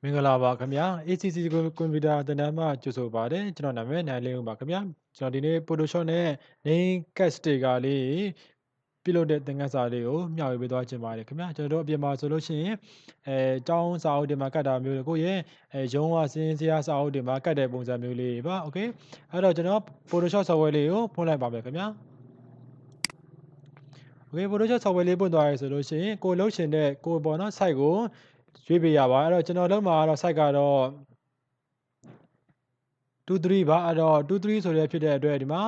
မင်္ဂလာပါခင်ဗျာ ACC ကွန်ပျူတာသင်တန်းမှကြိုဆိုပါတယ်ကျွန်တော်နာမည်နိုင်လင်းဦးပါခင်ဗျာကျွန်တော်ဒီနေ့ Photoshop နဲ့ Name Cast တွေကလေးပြုလုပ်တဲ့သင်ခန်းစာလေးကိုမျှဝေပေးသွားခြင်းပါတယ်ခင်ဗျာကျွန်တော်တို့အပြင်မှာဆိုလို့ရှိရင်ကျောင်းစာအုပ်တွေမှာကတ်တာမျိုးတွေကိုယ့်ရဲ့ရုံးဝစင်းစရာစာအုပ်တွေမှာကတ်တဲ့ပုံစံမျိုးလေးပါโอเคအဲ့တော့ကျွန်တော် Photoshop software လေးကိုဖွင့်လိုက်ပါမယ်ခင်ဗျာโอเค Photoshop software လေးပွင့်သွားရဆိုလို့ရှိရင်ကိုလှုပ်ရှင်တဲ့ကိုပေါ်နော် site ကိုရွေးပေးရပါအဲ့တော့ကျွန်တော်လုံးမှာတော့ site ကတော့23ပါအဲ့တော့23ဆိုတဲ့ဖြစ်တဲ့အတွက်ဒီမှာ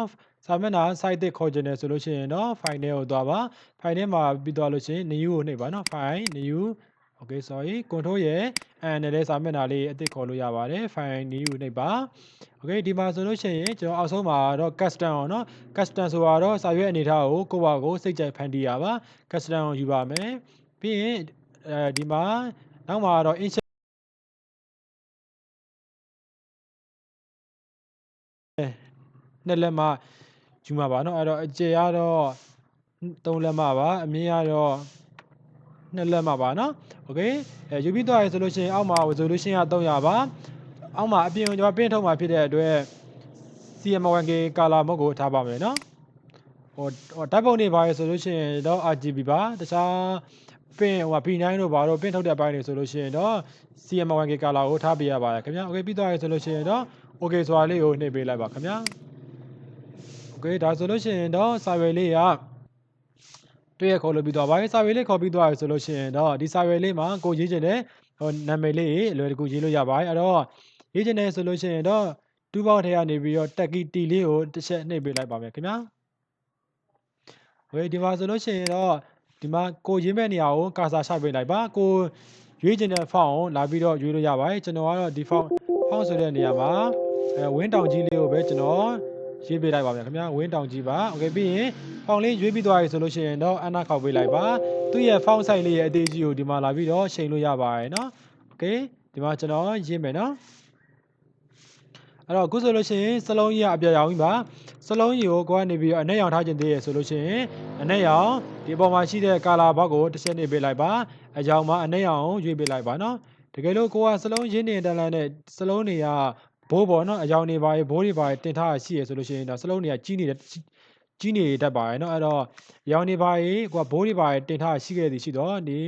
စာမျက်နှာ site တစ်ခေါ်ခြင်းတယ်ဆိုလို့ရှိရင်တော့ file ထဲကိုသွားပါ file ထဲမှာပြီးသွားလို့ရှိရင် new ကိုနှိပ်ပါနော် file new okay sorry control ရဲ့ n နဲ့စာမျက်နှာလေးအသစ်ခေါ်လို့ရပါတယ် file new ကိုနှိပ်ပါ okay ဒီမှာဆိုလို့ရှိရင်ကျွန်တော်အောက်ဆုံးမှာတော့ custom အောင်နော် custom ဆိုတာတော့စာရွက်အနေထားကိုကိုယ့်ဘာကိုစိတ်ကြိုက်ဖန်တီးရပါ custom ကိုယူပါမယ်ပြီးရင်ဒီမှာနောက်မှာတော့ 2လက်မှယူမှာပါเนาะအဲ့တော့အကျယ်ကတော့3လက်မှပါအမြင့်ကတော့2လက်မှပါเนาะโอเคယူပြီးသွားရဆိုလို့ရှိရင်အောက်မှာ resolution က300ပါအောက်မှာအပြင်ကိုကျွန်တော် print ထုတ်မှာဖြစ်တဲ့အတွက် CMYK color mode ကိုထားပါမယ်เนาะဟိုဓာတ်ပုံတွေပါရဆိုလို့ရှိရင်တော့ RGB ပါတခြား print B9 တို့ဘာတို့ print ထုတ်တဲ့အပိုင်းတွေဆိုလို့ရှိရင်တော့ CMYK color ကိုထားပေးရပါတယ်ခင်ဗျာโอเคပြီးသွားရဆိုလို့ရှိရင်တော့ okay ဆိုတာလေးကိုနှိပ်ပေးလိုက်ပါခင်ဗျာโอเคဒါဆိုလို့ရှိရင်တော့စာရွက်လေးကတွေ့ရခေါ်လို့ပြီးသွားပါပြီစာရွက်လေးခေါ်ပြီးသွားရဆိုလို့ရှိရင်တော့ဒီစာရွက်လေးမှာကိုရေးချင်တဲ့နာမည်လေးအလွယ်တကူရေးလို့ရပါတယ်အဲ့တော့ရေးချင်တယ်ဆိုလို့ရှိရင်တော့တူးပေါင်းထဲကနေပြီးတော့တက်ကီတီလေးကိုတစ်ချက်နှိပ်ပေးလိုက်ပါမယ်ခင်ဗျာโอเคဒီမှာဆိုလို့ရှိရင်တော့ဒီမှာကိုရေးမဲ့နေရာကိုကာစာချပေးလိုက်ပါကိုရွေးချင်တဲ့ font ကိုလာပြီးတော့ရွေးလို့ရပါတယ်ကျွန်တော်ကတော့ဒီ font ဆိုတဲ့နေရာမှာဝင်းတောင်ကြီးလေးကိုပဲကျွန်တော်ရေးပေးလိုက်ပါမယ်ခင်ဗျာဝင်းတောင်ကြီးပါโอเคပြီးရင် font လေးရွေးပြီးသွားပြီဆိုလို့ရှိရင်တော့အနာခောက်ပေးလိုက်ပါသူ့ရဲ့ font size လေးရဲ့အသေးကြီးကိုဒီမှာလာပြီးတော့ချိန်လို့ရပါတယ်เนาะโอเคဒီမှာကျွန်တော်ရေးမယ်เนาะအဲ့တော့အခုဆိုလို့ရှိရင်စလုံးကြီးကအပြရောင်ကြီးပါစလုံးကြီးကိုကိုကနေပြီးတော့အနက်ရောင်ထားခြင်းသေးရဆိုလို့ရှိရင်အနက်ရောင်ဒီအပေါ်မှာရှိတဲ့ color box ကိုတစ်ချက်နှိပ်ပေးလိုက်ပါအကြောင်းမှာအနက်ရောင်ကိုရွေးပေးလိုက်ပါเนาะတကယ်လို့ကိုကစလုံးရင်းနေတန်းလန်းနဲ့စလုံးတွေကဘိုးပေါ်เนาะအကြောင်းတွေပါဘိုးတွေပါတင်ထားရှိရဆိုလို့ရှိရင်တော့စလုံးတွေကကြီးနေတတ်ပါတယ်เนาะအဲ့တော့ရောင်တွေပါကိုကဘိုးတွေပါတင်ထားရှိခဲ့သည်ရှိတော့ဒီ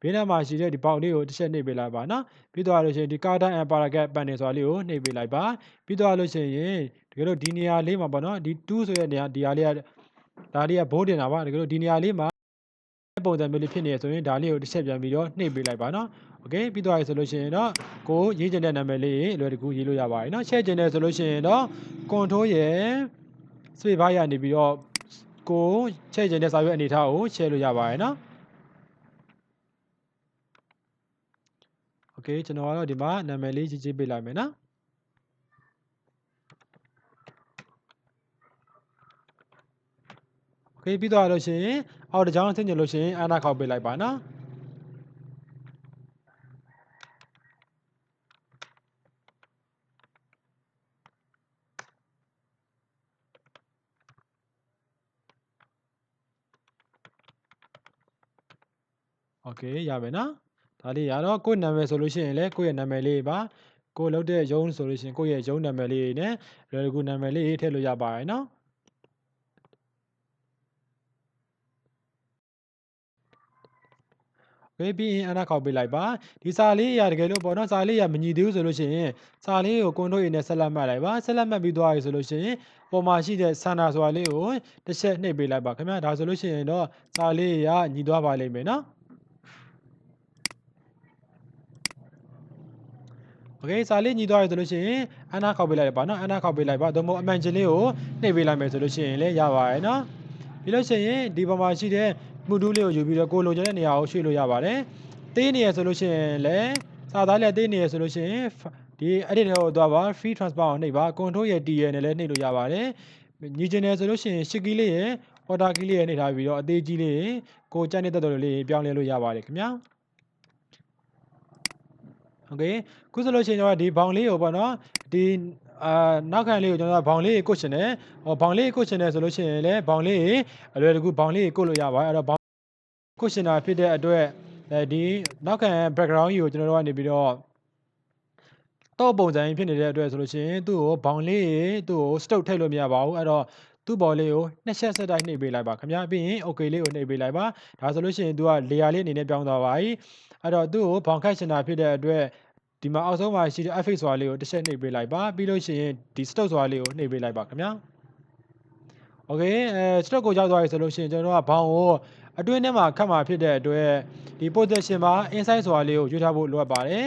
ဘေးနားမှာရှိတဲ့ဒီပေါက်လေးကိုတစ်ချက်နှိပ်ပေးလိုက်ပါเนาะပြီးတော့လို့ရှိရင်ဒီ carton and paragraph ပန်နေဆိုတာလေးကိုနှိပ်ပေးလိုက်ပါပြီးတော့လို့ရှိရင်တကယ်လို့ဒီနေရာလေးမှာပေါ့နော်ဒီ2ဆိုတဲ့နေရာဒီဟာလေးကဒါလေးကဘိုးတင်တာပါတကယ်လို့ဒီနေရာလေးမှာပုံစံမျိုးလေးဖြစ်နေရဆိုရင်ဒါလေးကိုတစ်ချက်ပြန်ပြီးတော့နှိပ်ပေးလိုက်ပါနော်โอเคပြီးတော့ရဆိုလို့ရှိရင်တော့ကိုရေးချင်တဲ့နာမည်လေးအလွယ်တကူရေးလို့ရပါတယ်เนาะချဲ့ချင်တယ်ဆိုလို့ရှိရင်တော့ control ရဲ့ space bar ရနေပြီးတော့ကိုချဲ့ချင်တဲ့စာရွက်အနေထားကိုချဲ့လို့ရပါတယ်เนาะโอเคကျွန်တော်ကတော့ဒီမှာနာမည်လေးရေးပေးလိုက်မယ်နော်โอเคပြီးတော့လို့ရှိရင်အောက်တစ်ကြောင်းဆင်းကျင်လို့ရှိရင်အနာခောက်ပေးလိုက်ပါနော်โอเคရမယ်နော်ဒါလေးရတော့ကိုယ့်နာမည်ဆိုလို့ရှိရင်လည်းကိုယ့်ရဲ့နာမည်လေးပါကိုလုပ်တဲ့ရုံးဆိုလို့ရှိရင်ကိုယ့်ရဲ့ရုံးနာမည်လေးနဲ့လွယ်ကူနာမည်လေးထည့်လို့ရပါတယ်နော်ဝေးပြီးရင်အနာခောက်ပေးလိုက်ပါဒီစာလေးရတကယ်လို့ပေါ့နော်စာလေးရမညီသေးဘူးဆိုလို့ရှိရင်စာလေးကိုကွန်ဒိုရင်းနဲ့ဆက်လက်မှတ်လိုက်ပါဆက်လက်မှတ်ပြီးသွားပြီဆိုလို့ရှိရင်ပေါ်မှာရှိတဲ့ဆန္ဒဆိုတာလေးကိုတစ်ချက်နှိပ်ပေးလိုက်ပါခင်ဗျာဒါဆိုလို့ရှိရင်တော့စာလေးရညီသွားပါလိမ့်မယ်နော်โอเคစာလေးညီသွားပြီဆိုလို့ရှိရင်အနာခောက်ပေးလိုက်ပါနော်အနာခောက်ပေးလိုက်ပါသို့မဟုတ်အမှန်ချင်းလေးကိုနှိပ်ပေးလိုက်မယ်ဆိုလို့ရှိရင်လည်းရပါတယ်နော်ပြီးလို့ရှိရင်ဒီပေါ်မှာရှိတဲ့မှုတူးလေးကိုယူပြီးတော့ကိုလိုချင်တဲ့နေရာကိုရွှေ့လို့ရပါတယ်သေးနေရဆိုလို့ရှိရင်လည်းစာသားလေးသေးနေရဆိုလို့ရှိရင်ဒီ edit ကိုသွားပါ free transform ကိုနှိပ်ပါ control ရဲ့ T ရဲ့နဲ့လည်းနှိပ်လို့ရပါတယ်ညီချင်တယ်ဆိုလို့ရှိရင် shift key လေးရဲ့ order key လေးရဲ့နှိပ်ထားပြီးတော့အသေးကြီးလေးကိုကြိုက်တဲ့တော်တော်လေးပြောင်းလဲလို့ရပါတယ်ခင်ဗျာโอเคခုဆိုလို့ရှိရင်တော့ဒီဘောင်လေးကိုပေါ့နော်ဒီနောက်ခံလေးကိုကျွန်တော်ဘောင်လေးကိုကုတ်ချင်တယ်ဘောင်လေးကိုကုတ်ချင်တယ်ဆိုလို့ရှိရင်လည်းဘောင်လေးအလွယ်တကူဘောင်လေးကိုကုတ်လို့ရပါတယ်အဲ့တော့ဘောင်ကုတ်ချင်တာဖြစ်တဲ့အတွက်ဒီနောက်ခံ background ကြီးကိုကျွန်တော်တို့ကနေပြီးတော့ တော့ပုံစံဖြစ်နေတဲ့အတွက်ဆိုလို့ရှိရင်သူ့ကိုဘောင်လေးသူ့ကို stroke ထည့်လို့မရပါဘူးအဲ့တော့သူ့ဘော်လေးကိုနှစ်ချက်ဆက်တိုက်နှိပ်ပေးလိုက်ပါခင်ဗျာပြီးရင် okay လေးကိုနှိပ်ပေးလိုက်ပါဒါဆိုလို့ရှိရင်သူက layer လေးအနေနဲ့ပြောင်းသွားပါပြီအဲ့တော့သူ့ကိုဘောင်ခတ်ချင်တာဖြစ်တဲ့အတွက်ဒီမှာအောက်ဆုံးမှာရှိတဲ့ f8 ဆိုတာလေးကိုတစ်ချက်နှိပ်ပေးလိုက်ပါပြီးလို့ရှိရင်ဒီ stroke ဆိုတာလေးကိုနှိပ်ပေးလိုက်ပါခင်ဗျာ okay stroke ကိုရောက်သွားပြီဆိုလို့ရှိရင်ကျွန်တော်တို့ကဘောင်ကိုအတွင်းထဲမှာခတ်မှာဖြစ်တဲ့အတွက်ဒီ position မှာ inside ဆိုတာလေးကိုရွေးထားဖို့လိုအပ်ပါတယ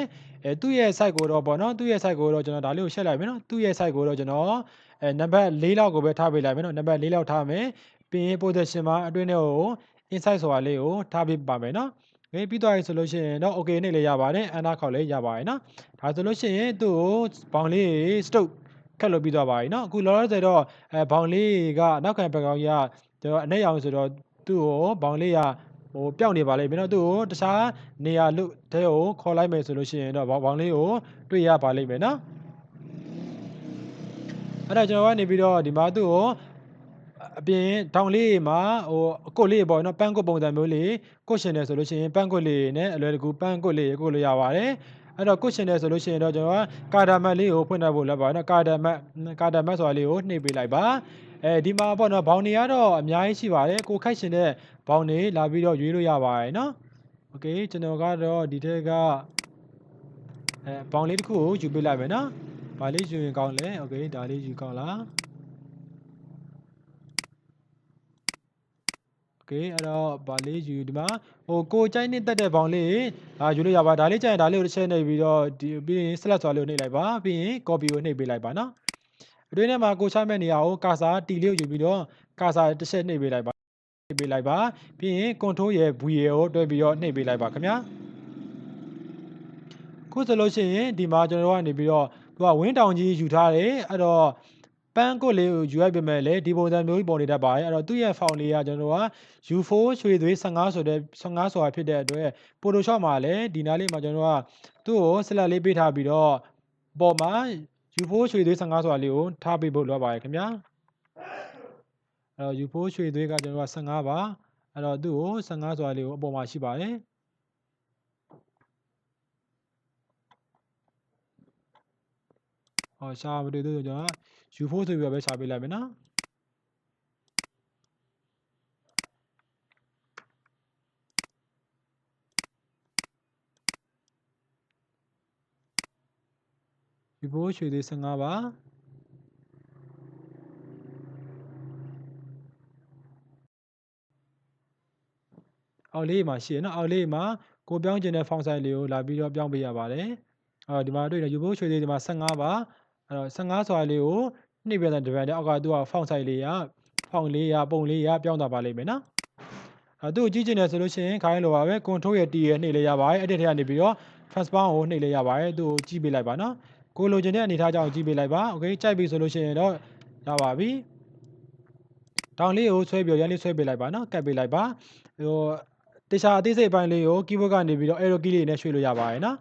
်သူ့ရဲ့ site ကိုတော့ပေါ့နော်သူ့ရဲ့ site ကိုတော့ကျွန်တော်ဒါလေးကိုရှက်လိုက်မယ်နော်သူ့ရဲ့ site ကိုတော့ကျွန်တော်နံပါတ်4လောက်ကိုပဲထားပေးလိုက်မယ်နော်နံပါတ်4လောက်ထားမယ်ပြီးရင် position မှာအတွင်းထဲကို inside ဆိုတာလေးကိုထားပေးပါမယ်နော်ပြီးသွားပြီဆိုလို့ရှိရင်တော့ okay နဲ့လည်းရပါတယ်အန်နာခေါက်လည်းရပါတယ်နော်ဒါဆိုလို့ရှိရင်သူ့ကိုဘောင်လေး stroke ခက်လို့ပြီးသွားပါပြီเนาะအခုလောလောဆယ်တော့ဘောင်လေးကနောက်ခံဘက်ကောင်းကြီးကကျွန်တော်အနဲ့ရောင်ဆိုတော့သူ့ကိုဘောင်လေးကဟိုပျောက်နေပါလိမ့်မယ်เนาะသူ့ကိုတခြားနေရာလို့တဲကိုခေါ်လိုက်မယ်ဆိုလို့ရှိရင်တော့ဘောင်လေးကိုတွေ့ရပါလိမ့်မယ်เนาะအဲ့ဒါကျွန်တော်ကနေပြီးတော့ဒီမှာသူ့ကိုအပြင်တောင်လေးမှာဟိုအကုတ်လေးပေါ့เนาะပန်းကုတ်ပုံစံမျိုးလေးကုတ်ရှင်တယ်ဆိုလို့ရှိရင်ပန်းကုတ်လေးနဲ့အလွယ်တကူပန်းကုတ်လေးကုတ်လို့ရပါတယ်အဲ့တော့ကုတ်ရှင်တယ်ဆိုလို့ရှိရင်တော့ကျွန်တော်ကကာတာမတ်လေးကိုဖွင့်ထားဖို့လောက်ပါနော်ကာတာမတ်ဆိုတာလေးကိုနှိပ်ပေးလိုက်ပါဒီမှာပေါ့နော်ဘောင်တွေကတော့အများကြီးရှိပါတယ်ကိုခိုက်ရှင်တဲ့ဘောင်တွေလာပြီးတော့ရွေးလို့ရပါတယ်နော်โอเคကျွန်တော်ကတော့ဒီထက်ကဘောင်လေးတစ်ခုကိုယူပေးလိုက်မယ်နော်ဘာလေးယူရင်ကောင်းလဲโอเคဒါလေးယူကောင်းလားအဲ့တော့ဗာလေးယူဒီမှာဟိုကိုကြိုက်နေတက်တဲ့ဘောင်လေးယူလို့ရပါဒါလေးကြိုက်ရင်ဒါလေးကိုတစ်ချက်နှိပ်ပြီးတော့ဒီပြီးရင် select ဆိုတာလေးကိုနှိပ်လိုက်ပါပြီးရင် copy ကိုနှိပ်ပေးလိုက်ပါနော်အတွင်းထဲမှာကိုချမဲ့နေရာကိုကာစာတီလေးကိုယူပြီးတော့ကာစာတစ်ချက်နှိပ်ပေးလိုက်ပါနှိပ်ပေးလိုက်ပါပြီးရင် control ရဲ့ V ကိုတွဲပြီးတော့နှိပ်ပေးလိုက်ပါခင်ဗျာခုဆိုလို့ရှိရင်ဒီမှာကျွန်တော်တို့ကနေပြီးတော့သူကဝင်းတောင်ကြီးယူထားတယ်အဲ့တော့ပန်းကုတ်လေးကိုယူလိုက်ပြင်မဲ့လေဒီပုံစံမျိုးပေါ်နေတတ်ပါတယ်အဲ့တော့သူ့ရဲ့ font လေးကကျွန်တော်တို့က U4 ရွှေသွေး15ဆိုတဲ့15ဆိုတာဖြစ်တဲ့အတွက် Photoshop မှာလည်းဒီနားလေးမှာကျွန်တော်တို့ကသူ့ကို select လေးပေးထားပြီးတော့ပေါ်မှာ U4 ရွှေသွေး15ဆိုတာလေးကိုထားပေးဖို့လိုပါတယ်ခင်ဗျာအဲ့တော့ U4 ရွှေသွေးကကျွန်တော်တို့က15ပါအဲ့တော့သူ့ကို15ဆိုတာလေးကိုအပေါ်မှာရှိပါတယ်ဟောရှာမတွေ့သေးဆိုကျွန်တော် U4 ဆိုပြီးတော့ပဲရှာပေးလိုက်မယ်နော်ဒီဘိုးရွှေသေး15ပါအောက်လေးမှာရှိရနော်အောက်လေးမှာကိုပြောင်းကျင်တဲ့ font size လေးကိုလာပြီးတော့ပြောင်းပေးရပါတယ်ဒီမှာတွေ့တယ်ယူဘိုးရွှေသေးဒီမှာ15ပါအဲ့တော့15ဆိုတာလေးကိုနှိပ်ပြတဲ့ဒီဘက်နဲ့အောက်ကသူက font size လေးက font လေးကပုံလေးကပြောင်းသွားပါလိမ့်မယ်နော်သူ့ကိုကြည့်ချင်တယ်ဆိုလို့ရှိရင်ခိုင်းလိုပါပဲ control ရဲ့ T ရဲ့နှိပ်လေးရပါတယ်အဲ့ဒီထက်ကနေပြီးတော့ transform ကိုနှိပ်လေးရပါတယ်သူ့ကိုကြည့်ပေးလိုက်ပါနော်ကိုလိုချင်တဲ့အနေထားကြောင့်ကြည့်ပေးလိုက်ပါโอเคကြိုက်ပြီဆိုလို့ရှိရင်တော့ရပါပြီတောင်လေးကိုဆွဲပြီးရန်လေးဆွဲပေးလိုက်ပါနော်ကတ်ပေးလိုက်ပါဟိုတခြားအသေးစိတ်ပိုင်းလေးကို keyboard ကနေပြီးတော့ arrow key လေးနဲ့ရွှေ့လို့ရပါတယ်နော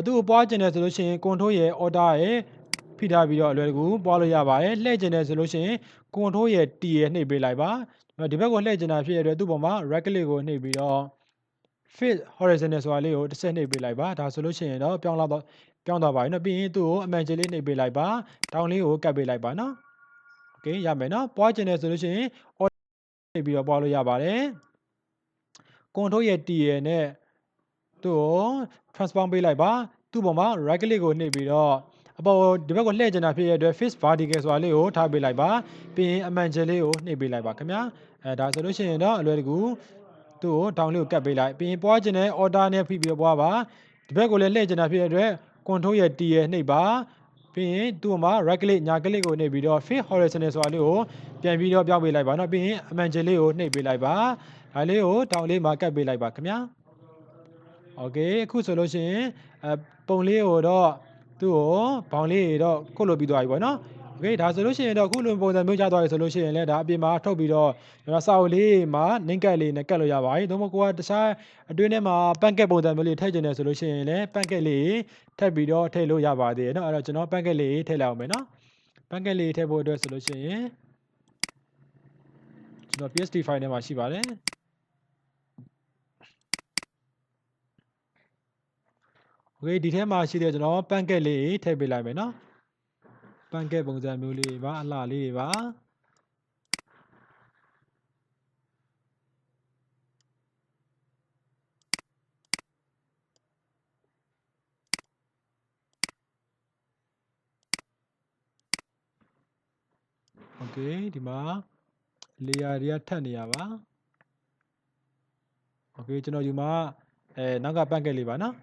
်သူ့ကိုပွားကျင်တယ်ဆိုလို့ရှိရင် control ရဲ့ order ရဲ့ဖိထားပြီးတော့အလွယ်တကူပွားလို့ရပါတယ်လှည့်ကျင်တယ်ဆိုလို့ရှိရင် control ရဲ့ T ရဲ့နှိပ်ပေးလိုက်ပါဒီဘက်ကိုလှည့်ကျင်တာဖြစ်ရတဲ့သူ့ပေါ်မှာ right click ကိုနှိပ်ပြီးတော့ fit horizontal ဆိုတာလေးကိုတစ်ချက်နှိပ်ပေးလိုက်ပါဒါဆိုလို့ရှိရင်တော့ပြောင်းသွားပါပြီနော်ပြီးရင်သူ့ကိုအမှန်ကျလေးနှိပ်ပေးလိုက်ပါတောင်းလေးကိုကတ်ပေးလိုက်ပါနော်โอเคရမယ်နော်ပွားကျင်တယ်ဆိုလို့ရှိရင် order နှိပ်ပြီးတော့ပွားလို့ရပါတယ် control ရဲ့ T ရဲ့နဲ့သူ့ကို transform ပေးလိုက်ပါသူ့ပေါ်မှာ right click ကိုနှိပ်ပြီးတော့အပေါ်ဒီဘက်ကိုလှည့်ကျင်တာဖြစ်ရတဲ့အတွက် fix vertical ဆိုတာလေးကိုထားပေးလိုက်ပါပြီးရင်အမှန်ကျလေးကိုနှိပ်ပေးလိုက်ပါခင်ဗျာဒါဆိုလို့ရှိရင်တော့အလွယ်တကူသူ့ကိုတောင်းလေးကိုကတ်ပေးလိုက်ပြီးရင်ပွားကျင်တဲ့ order နဲ့ဖိပြီးတော့ပွားပါဒီဘက်ကိုလည်းလှည့်ကျင်တာဖြစ်တဲ့အတွက် control ရဲ့ T ရဲ့နှိပ်ပါပြီးရင်သူ့မှာ right click ညာ click ကိုနှိပ်ပြီးတော့ fit horizontal ဆိုတာလေးကိုပြန်ပြီးတော့ပြောင်းပေးလိုက်ပါเนาะပြီးရင်အမှန်ကျလေးကိုနှိပ်ပေးလိုက်ပါဒါလေးကိုတောင်းလေးမှာကတ်ပေးလိုက်ပါခင်ဗျာโอเคအခုဆိုလို့ရှိရင်ပုံလေးကိုတော့သူ့ကိုဘောင်လေးတော့ခုတ်လို့ပြီးသွားပြီပေါ့နော်โอเคဒါဆိုလို့ရှိရင်တော့အခုလိုပုံစံမျိုးကျသွားပြီဆိုလို့ရှိရင်လည်းဒါအပြင်မှာထုတ်ပြီးတော့ကျွန်တော်စာအုပ်လေးမှာနင်းကတ်လေးနဲ့ကတ်လို့ရပါတယ်သို့မဟုတ်ကိုကတခြားအတွင်းထဲမှာပန့်ကက်ပုံစံမျိုးလေးထည့်ကျင်တယ်ဆိုလို့ရှိရင်လည်းပန့်ကက်လေးထည့်ပြီးတော့ထည့်လို့ရပါသေးတယ်เนาะအဲ့တော့ကျွန်တော်ပန့်ကက်လေးထည့်လိုက်အောင်မယ်เนาะပန့်ကက်လေးထည့်ဖို့အတွက်ဆိုလို့ရှိရင်ကျွန်တော် PSD file ထဲမှာရှိပါတယ်โอ เคဒီထဲမှာရှိတဲ့ကျွန်တော်ပန့်ကက်လေးထည့်ပေးလိုက်မယ်နော်ပန့်ကက်ပုံစံမျိုးလေးပါအလှလေးတွေပါโอเคဒီမှာ layer တွေကထပ်နေရပါโอเคကျွန်တော်ယူမှာနောက်ကပန့်ကက်လေးပါနော်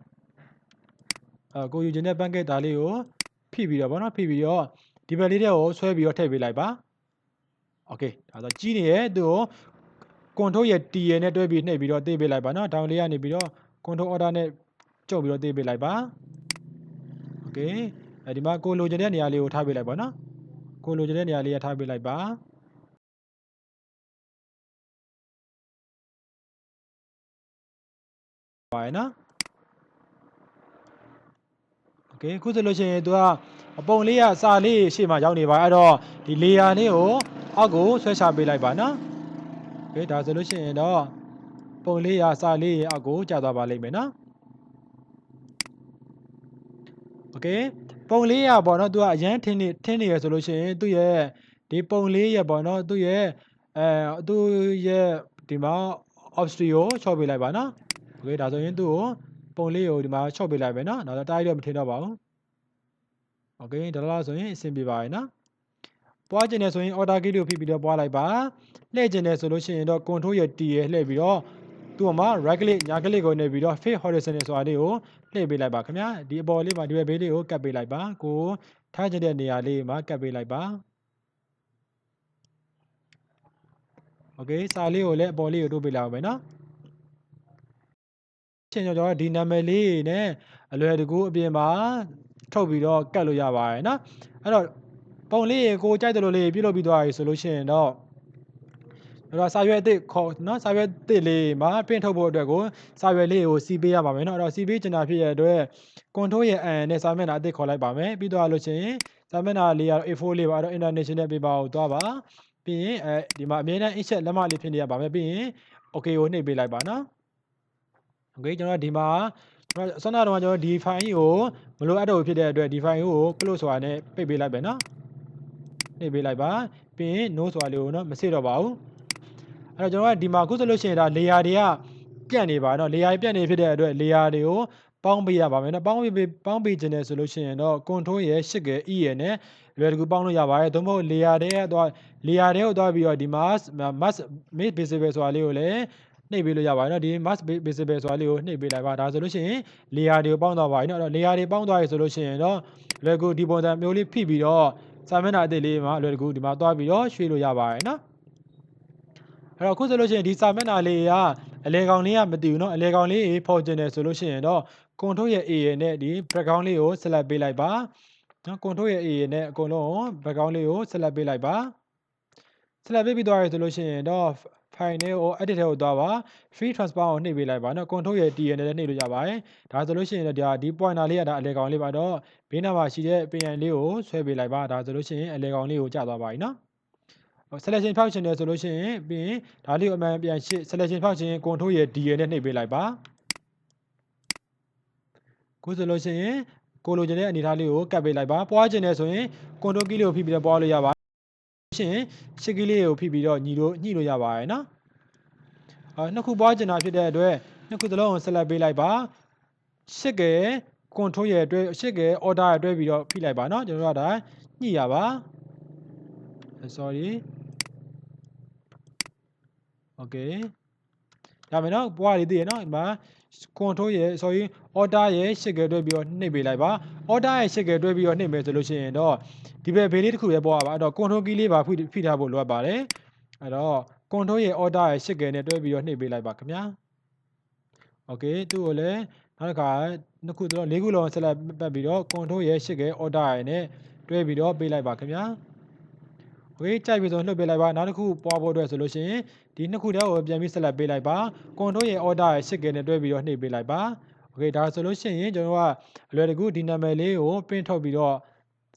ကိုယူခြင်းတဲ့ပန့်ကက်သားလေးကိုဖိပြီးတော့ဗောနော်ဖိပြီးတော့ဒီဘက်လေးတွေကိုဆွဲပြီးတော့ထည့်ပေးလိုက်ပါโอเคဒါဆိုကြီးနေရဲ့သူ့ကို control ရဲ့ T ရဲ့နဲ့တွဲပြီးနှိပ်ပြီးတော့သိပေးလိုက်ပါနော်ဒေါင်လေးကနေပြီးတော့ control order နဲ့ကျုပ်ပြီးတော့သိပေးလိုက်ပါโอเคဒီမှာကိုလိုချင်တဲ့နေရာလေးကိုထားပေးလိုက်ပါနော်ကိုလိုချင်တဲ့နေရာလေးရထားပေးလိုက်ပါပါရနော်โอเคခုဆိုလို့ရှိရင်သူကအပုံလေးကစာလေးရှေ့မှာရောက်နေပါအဲ့တော့ဒီ layer လေးကိုအောက်ကိုဆွဲချပေးလိုက်ပါနော်โอเคဒါဆိုလို့ရှိရင်တော့ပုံလေးရစာလေးအောက်ကိုကျသွားပါလိမ့်မယ်နော်โอเคပုံလေးရပေါ့နော်သူကအရန်ထင်းနေရဆိုလို့ရှိရင်သူ့ရဲ့ဒီပုံလေးရပေါ့နော်သူ့ရဲ့သူ့ရဲ့ဒီမှာ option ကိုချော့ပေးလိုက်ပါနော်โอเคဒါဆိုရင်သူ့ကိုပုံလေးကိုဒီမှာချော့ပေးလိုက်မယ်နော်ဒါဆိုတားရတော့မထင်တော့ပါဘူးโอเคဒါလားဆိုရင်အဆင်ပြေပါရဲ့နော်ပွားကျင်နေဆိုရင် order key ကိုဖိပြီးတော့ပွားလိုက်ပါလှည့်ကျင်နေဆိုလို့ရှိရင်တော့ control ရဲ့ T ရဲ့လှည့်ပြီးတော့သူ့မှာ right click ညာ click ကိုနေပြီးတော့ face horizontal ဆိုတာလေးကိုလှည့်ပေးလိုက်ပါခင်ဗျာဒီအပေါ်လေးမှာဒီဘက်ဘေးလေးကိုကတ်ပေးလိုက်ပါကိုထားကျင်တဲ့နေရာလေးမှာကတ်ပေးလိုက်ပါโอเคစာလေးကိုလည်းအပေါ်လေးကိုတိုးပေးလိုက်အောင်မယ်နော်ချင်းကျွန်တော်ဒီနာမည်လေးနဲ့အလွယ်တကူအပြင်မှာထုတ်ပြီးတော့ကတ်လို့ရပါတယ်နော်အဲ့တော့ပုံလေးကိုကြိုက်တယ်လို့လေးပြုလုပ်ပြီးသွားပြီဆိုလို့ရှိရင်တော့အဲ့စာရွက်အသစ်ခေါ်နော်စာရွက်အသစ်လေးမှာ print ထုတ်ဖို့အတွက်ကိုစာရွက်လေးကိုစီးပေးရပါမယ်နော်အဲ့တော့စီးပေးချင်တာဖြစ်ရတဲ့အတွက် control ရဲ့ N နဲ့စာမျက်နှာအသစ်ခေါ်လိုက်ပါမယ်ပြီးတော့လို့ရှိရင်စာမျက်နှာလေးကတော့ A4 လေးပါအဲ့တော့ international paper ကိုသွားပါပြီးရင်ဒီမှာအမြဲတမ်း inset လက်မလေးဖြစ်နေရပါမယ်ပြီးရင် okay ကိုနှိပ်ပေးလိုက်ပါနော်โอเคကျွန်တော်ဒီမှာကျွန်တော်ဆွမ်းနာတော့ကျွန်တော်ဒီ file ကြီးကိုမလိုအပ်တော့ဖြစ်တဲ့အတွက်ဒီ file ကို close ဆိုတာနဲ့ပိတ်ပေးလိုက်ပဲနော်နှိပ်ပေးလိုက်ပါပြီးရင် no ဆိုတာလေးကိုနော်မစစ်တော့ပါဘူးအဲ့တော့ကျွန်တော်ကဒီမှာခုဆိုလို့ရှိရင်ဒါ layer တွေကပြတ်နေပါတော့ layer ပြတ်နေဖြစ်တဲ့အတွက် layer တွေကိုပေါင်းပေးရပါမယ်နော်ပေါင်းပေးခြင်းနဲ့ဆိုလို့ရှိရင်တော့ control ရဲ့ shift ရဲ့ e ရဲ့နဲ့လွယ်တကူပေါင်းလို့ရပါတယ်သို့မဟုတ် layer တွေကိုသွားပြီးတော့ဒီမှာ mask visible ဆိုတာလေးကိုလည်းနှိပ်ပေးလို့ရပါတယ်နော်ဒီ mask visible ဆိုတာလေးကိုနှိပ်ပေးလိုက်ပါဒါဆိုလို့ရှိရင် layer တွေကိုပေါင်းသွားပါပြီနော်အဲ့တော့ layer တွေပေါင်းသွားပြီဆိုလို့ရှိရင်တော့လွယ်ကူဒီပုံစံမျိုးလေးဖိပြီးတော့စာမျက်နှာအသစ်လေးမှာလွယ်ကူဒီမှာသွားပြီးတော့ရွှေ့လို့ရပါတယ်နော်အဲ့တော့ခုဆိုလို့ရှိရင်ဒီစာမျက်နှာလေးကအလဲကောင်လေးကမတည်ဘူးเนาะအလဲကောင်လေးဖော်ကျင်တယ်ဆိုလို့ရှိရင်တော့ control ရဲ့ A ရဲ့နဲ့ဒီ background လေးကို select ပေးလိုက်ပါเนาะ control ရဲ့ A ရဲ့နဲ့အကုန်လုံး background လေးကို select ပေးလိုက်ပါ select ပေးပြီးသွားရဆိုလို့ရှိရင်တော့ file နဲ့ကို edit ထဲကိုသွားပါ free transform ကိုနှိပ်ပေးလိုက်ပါเนาะ control ရဲ့ T ရဲ့နဲ့လည်းနှိပ်လို့ရပါတယ်ဒါဆိုလို့ရှိရင်တော့ဒီ pointer လေးကဒါအလဲကောင်လေးပါတော့ဘေးနားမှာရှိတဲ့ pen လေးကိုဆွဲပေးလိုက်ပါဒါဆိုလို့ရှိရင်အလဲကောင်လေးကိုကြာသွားပါပြီเนาะselection ဖောက်ချင်တယ်ဆိုလို့ရှိရင်ပြီးရင်ဒါလေးကိုအမှန်ပြန်ရှစ် selection ဖောက်ချင်ရင် control ရဲ့ D ရဲ့နဲ့နှိပ်ပေးလိုက်ပါခုဆိုလို့ရှိရင်ကိုလိုချင်တဲ့အနေအထားလေးကိုကတ်ပေးလိုက်ပါပွားချင်တယ်ဆိုရင် control key လေးကိုဖိပြီးတော့ပွားလို့ရပါရှင် shift key လေးကိုဖိပြီးတော့ညှိလို့ရပါတယ်နော်နှစ်ခုပွားချင်တာဖြစ်တဲ့အတွက်နှစ်ခုသလုံးကို select ပေးလိုက်ပါ shift က control ရဲ့အတွဲ shift က order ရဲ့အတွဲပြီးတော့ဖိလိုက်ပါနော်ကျွန်တော်တို့ကဒါညှိရပါ sorry okay ဒါမယ်နော်ပွားလေးသိရနော်ဒီမှာ control ရဲ့ sorry order ရဲ့ shift ကတွဲပြီးတော့နှိပ်ပေးလိုက်ပါ order ရဲ့ shift ကတွဲပြီးတော့နှိပ်မယ်ဆိုလို့ရှိရင်တော့ဒီဘက်ဘေးလေးတစ်ခုပဲပွားပါအဲ့တော့ control key လေးပါဖိထားဖို့လိုအပ်ပါတယ်အဲ့တော့ control ရဲ့ order ရဲ့ shift ကနဲ့တွဲပြီးတော့နှိပ်ပေးလိုက်ပါခင်ဗျာ okay သူ့ကိုလည်းနောက်တစ်ခါနှစ်ခုတော့လေးခုလုံးဆက်လက်ပတ်ပြီးတော့ control ရဲ့ shift က order ရဲ့နဲ့တွဲပြီးတော့ပေးလိုက်ပါခင်ဗျာโอเคကြိုက်ပြီဆိုလှုပ်ပေးလိုက်ပါနောက်တစ်ခုပွားဖို့အတွက်ဆိုလို့ရှိရင်ဒီနှစ်ခုတည်းကိုပြန်ပြီးဆက်လက်ပေးလိုက်ပါ control ရဲ့ order ရဲ့ shift ကနဲ့တွဲပြီးတော့နှိပ်ပေးလိုက်ပါโอเคဒါဆိုလို့ရှိရင်ကျွန်တော်ကအလွယ်တကူဒီနာမည်လေးကို print ထုတ်ပြီးတော့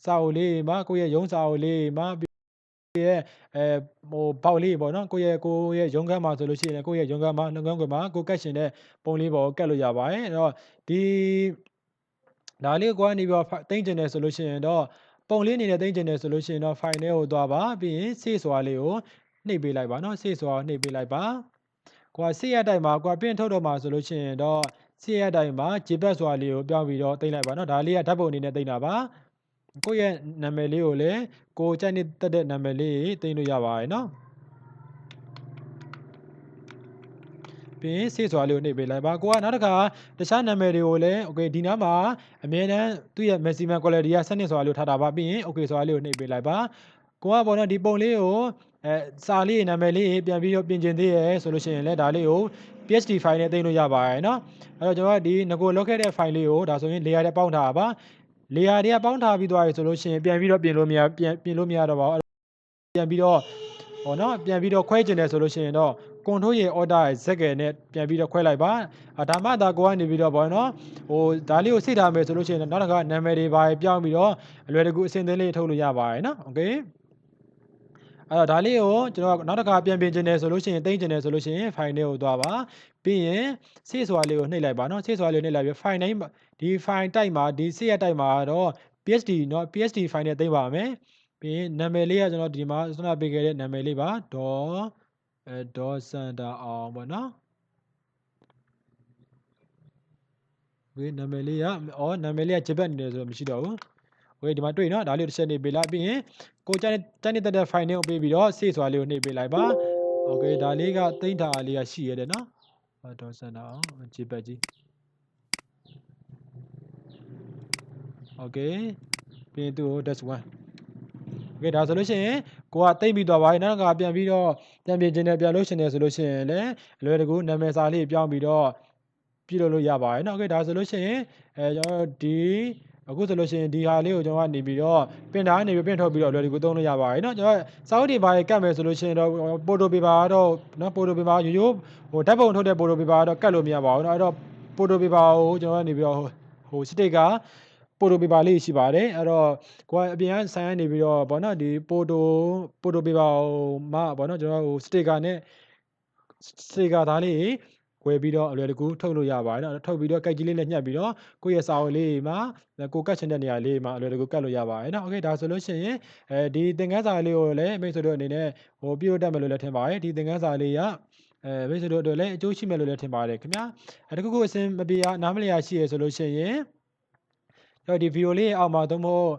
စာအုပ်လေးမှာကိုယ့်ရဲ့ရုံးစာအုပ်လေးမှာရဲ့ဘောက်လေးပေါ့နော်ကိုယ့်ရဲ့ရုံးခန်းမှာဆိုလို့ရှိရင်ကိုယ့်ရဲ့ရုံးခန်းမှာလုပ်ငန်းခွင်မှာကိုကတ်ရှင်တဲ့ပုံလေးပေါ်ကိုကတ်လို့ရပါတယ်အဲ့တော့ဒီ ဒါလေးကိုကနေပြီးတော့သိမ့်ကျင်တယ်ဆိုလို့ရှိရင်တော့ပုံလေးအနေနဲ့သိမ့်ကျင်တယ်ဆိုလို့ရှိရင်တော့ file ထဲကိုသွားပါပြီးရင် save ဆိုတာလေးကိုနှိပ်ပေးလိုက်ပါနော် save ဆိုတာကိုနှိပ်ပေးလိုက်ပါကိုက save ရတိုင်းမှာကိုက print ထုတ်တော့မှာဆိုလို့ရှိရင်တော့ save ရတိုင်းမှာ jpeg ဆိုတာလေးကိုပြောင်းပြီးတော့သိမ့်လိုက်ပါနော်ဒါလေးကဓာတ်ပုံအနေနဲ့သိမ့်တာပါကိုယ့်ရဲ့နာမည်လေးကိုလည်းကိုကြိုက်နေတဲ့နာမည်လေးသိမ့်လို့ရပါတယ်နော်ပြီးရင် save ဆိုတာလေးကိုနှိပ်ပေးလိုက်ပါကိုကနောက်တစ်ခါတခြားနာမည်တွေကိုလည်း okay ဒီနားမှာအမြဲတမ်းသူ့ရဲ့ maximum quality က7နှစ်ဆိုတာလေးကိုထားတာပါပြီးရင် okay ဆိုတာလေးကိုနှိပ်ပေးလိုက်ပါကိုကပေါ့နော်ဒီပုံလေးကိုစာလေးနာမည်လေးပြန်ပြီးတော့ပြင်ကျင်သေးရဆိုလို့ရှိရင်လည်းဒါလေးကို PHP file နဲ့သိမ်းလို့ရပါတယ်เนาะအဲ့တော့ကျွန်တော်ကဒီငကိုလောက်ခဲ့တဲ့ file လေးကိုဒါဆိုရင် layer တွေပေါင်းထားပါ layer တွေကပေါင်းထားပြီးသွားပြီဆိုလို့ရှိရင်ပြန်ပြီးတော့ပြင်လို့မရတော့ပါဘူးပြန်ပြီးတော့ဟောเนาะပြန်ပြီးတော့ခွဲကျင်တယ်ဆိုလို့ရှိရင်တော့ control ရေ order ရဲ့ z ကနဲ့ပြန်ပြီးတော့ခွဲလိုက်ပါဒါမှဒါကိုကနေပြီးတော့ပေါ့နော်ဟိုဒါလေးကိုစိတ်ထားမယ်ဆိုလို့ရှိရင်နောက်တစ်ခါနာမည်တွေပါပြောင်းပြီးတော့အလွယ်တကူအစင်သင်းလေးထုတ်လို့ရပါတယ်နော်โอเคအဲ့တော့ဒါလေးကိုကျွန်တော်နောက်တစ်ခါပြန်ပြင်ကျင်တယ်ဆိုလို့ရှိရင်သိမ်းကျင်တယ်ဆိုလို့ရှိရင် file လေးကိုသွားပါပြီးရင် save ဆိုတာလေးကိုနှိပ်လိုက်ပါနော် save ဆိုတာလေးကိုနှိပ်လိုက်ပြီး file name ဒီ file type မှာဒီ save ရ type မှာတော့ psd เนาะ psd file နဲ့သိမ်းပါမယ်ပြီးရင်နာမည်လေးကကျွန်တော်ဒီမှာဆွမ်းနာပေးခဲ့တဲ့နာမည်လေးပါဒေါ်စန်တာအောင်ပေါ့နော်ဝေးနာမည်လေးကနာမည်လေးကဂျပက်နေတယ်ဆိုတော့မရှိတော့ဘူးโอเคဒီမှာတွေ့နော်ဒါလေးကိုတစ်ချက်နေပေးလိုက်ပြီးရင်ကိုကြိုက်တဲ့ file နဲ့ကိုပေးပြီးတော့ save ဆိုတာလေးကိုနှိပ်ပေးလိုက်ပါโอเคဒါလေးကသိမ်းထားလေးကရှိရတယ်နော်ဒေါ်စန်တာအောင်ဂျပက်ကြီးโอเคပြီးရင်သူ့ကို dash 1โอเคဒါဆိုလို့ရှိရင်ကိုကသိမ့်ပြီးသွားပါပြီနောက်ကပြန်ပြီးတော့ပြန်ပြင်ခြင်းနဲ့ပြန်လို့ရှင်နေဆိုလို့ရှိရင်လည်းအလွယ်တကူနာမည်စာလေးပြောင်းပြီးတော့ပြုလုပ်လို့ရပါတယ်เนาะโอเคဒါဆိုလို့ရှိရင်ကျွန်တော်ဒီအခုဆိုလို့ရှိရင်ဒီဟာလေးကိုကျွန်တော်ကနေပြီးတော့ပင်တာကနေပြီးပင်ထုတ်ပြီးတော့အလွယ်တကူသုံးလို့ရပါတယ်เนาะကျွန်တော်စာအုပ်တွေပါကတ်မယ်ဆိုလို့ရှိရင်တော့ပိုတိုပေပါကတော့เนาะပိုတိုပေပါရိုးရိုးဟိုဓာတ်ပုံထုတ်တဲ့ပိုတိုပေပါကတော့ကတ်လို့မရပါဘူးเนาะအဲ့တော့ပိုတိုပေပါကိုကျွန်တော်ကနေပြီးတော့ဟိုစတစ်ကပိုတိုပေပါလေးရှိပါတယ်အဲ့တော့ကိုကအပြင်ကဆိုင်ကနေပြီးတော့ဗောနော်ဒီပိုတိုပေပါမှာဗောနော်ကျွန်တော်ဟိုစတစ်ကာနဲ့စတစ်ကာသားလေးဝယ်ပြီးတော့အလွယ်တကူထုတ်လို့ရပါတယ်เนาะထုတ်ပြီးတော့ကတ်ကြီးလေးနဲ့ညှပ်ပြီးတော့ကိုယ့်ရဲ့စာအုပ်လေးမှာကိုကတ်ချင်တဲ့နေရာလေးမှာအလွယ်တကူကတ်လို့ရပါတယ်เนาะโอเคဒါဆိုလို့ရှိရင်ဒီသင်ခန်းစာလေးကိုလည်းမိတ်ဆွေတို့အနေနဲ့ဟိုပြုလုပ်တတ်မယ်လို့လည်းထင်ပါတယ်ဒီသင်ခန်းစာလေးကမိတ်ဆွေတို့အတွက်လည်းအကျိုးရှိမယ်လို့လည်းထင်ပါတယ်ခင်ဗျာတခုခုအစင်မပြေရနားမလည်ရရှိရဆိုလို့ရှိရင်ဒီဗီဒီယိုလေးအောက်မှာသို့မဟုတ်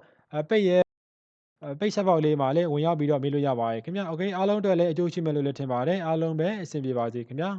ပိတ်ချက်ပေါက်လေးမှာလည်းဝင်ရောက်ပြီးတော့မေးလို့ရပါတယ်ခင်ဗျာโอเคအားလုံးအတွက်လည်းအကျိုးရှိမယ်လို့လည်းထင်ပါတယ်အားလုံးပဲအဆင်ပြေပါစေခင်ဗျာ